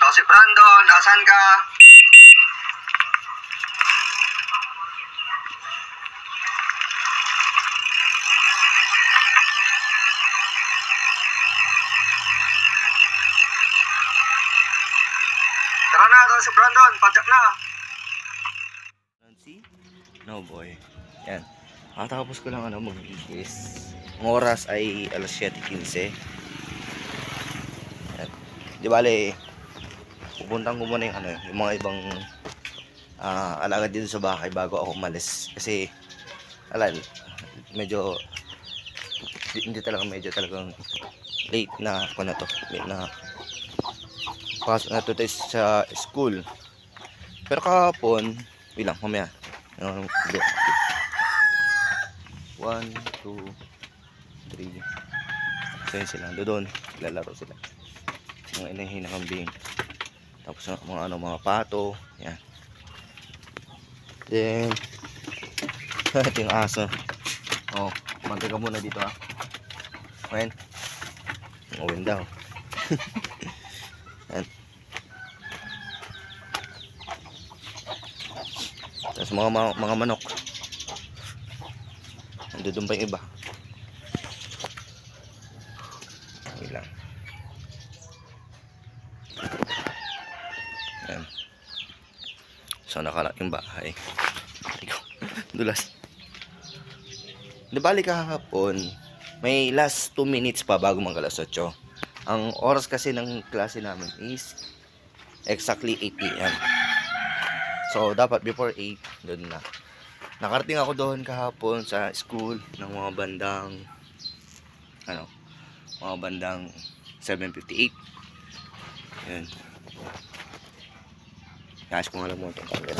si Brandon, asan ka? Tara na, ito si Brandon, padyak na. See? No boy. Yan. Katapos ko lang mag-igis. Ang oras ay alas 7:15. Yan. Di bale, pupuntan ko muna yung mga ibang alagad dito sa bahay bago ako umalis. Kasi, medyo, medyo talagang late na ako na to. Late na pasok na to sa school. Pero kahapon, bilang, mamaya. 1, 2, 3. So yun sila. Doon, lalaro sila. Mga inahin na kambing. Tapos mga pato. Yan. Then, ito yung aso. Oh, mantay ka muna dito Wen. Wen daw. Yan. Tapos mga manok. Nandun pa yung iba. Okay lang. Ayan. So nakalaking bahay. Dulas. Di bali kahapon, may last 2 minutes pa bago mag-alas 8. Ang oras kasi ng klase namin is exactly 8 PM. So, dapat before 8, doon na. Nakarating ako doon kahapon sa school ng mga bandang 7:58. Yun. Guys, kung alam mo itong camera.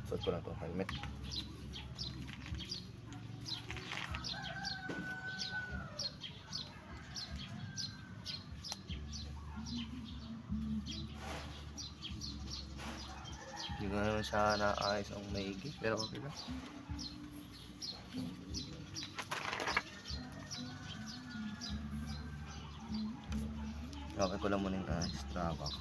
Suot ko lang itong helmet. Hindi ko naman siya naayos ang maigi, pero okay lang. Okay ko lang muna yung Strava ko.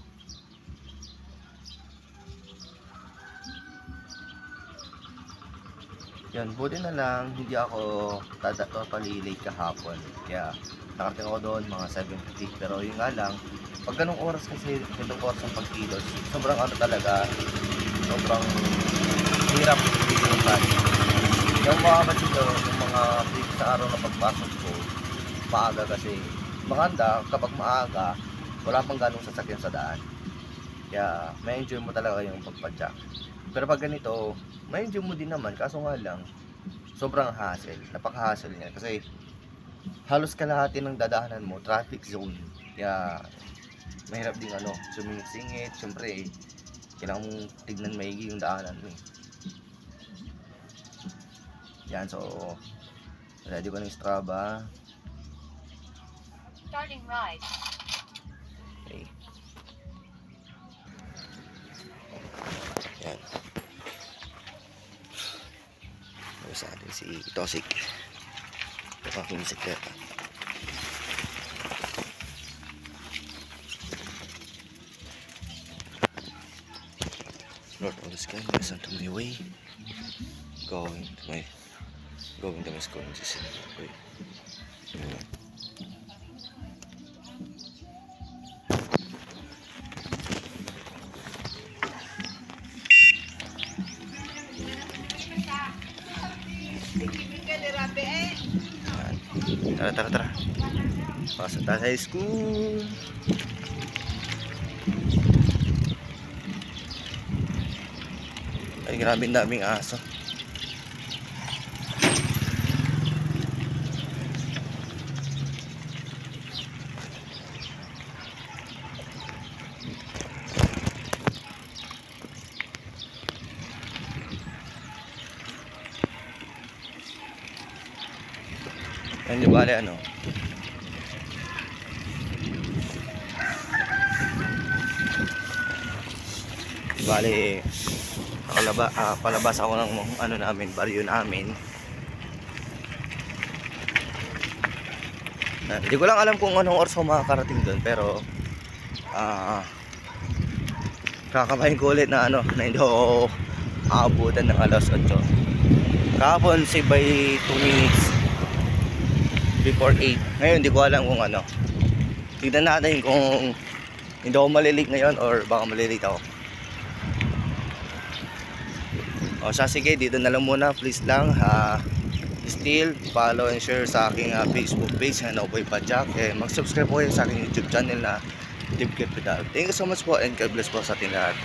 Yan, buti na lang hindi ako totally late kahapon. Kaya nakarating ako doon mga 7:50. Pero yun nga lang, pag ganong oras kasi, ganong oras ng pagkilos, sobrang sobrang hirap yung body. Yung mga dito, yung mga previous sa araw na pagpasok ko, maaga kasi. Maganda kapag maaga, wala pang ganong sasakyan sa daan. Kaya may enjoy mo talaga yung pagpadyak. Pero pag ganito, may enjoy mo din naman. Kaso nga lang, sobrang hassle. Napaka-hassle niya. Kasi halos kalahati ng dadahanan mo, traffic zone. Kaya mahirap din sumingit-singit. Siyempre, kailangan mong tignan maigi yung daanan mo. Yan, so ready ko ng Strava. Starting right. Okay. Yan. Ito sa atin si Tosik. Ito aking bisikleta. Lord of the sky, listen to my way. Going to my school. Wait. Tara. Pasok tayo sa school. Ay, grabe ang daming aso. Yan yung bale bale palabas ako ng namin, baryo namin. Hindi ko lang alam kung anong oras ako makakarating doon, pero kakamahin ko ulit na na hindi ako aabutan ng alas 8. Kahapon say by 2 minutes before 8. Ngayon hindi ko alam kung ano. Tignan natin kung hindi ako malilate ngayon or baka malilate ako. O siya, sige, dito na lang muna. Please lang still follow and share sa aking Facebook page na Noboy Padjak. Mag-subscribe po kayo sa aking YouTube channel na Deep Capital. Thank you so much po and God bless po sa ating lahat.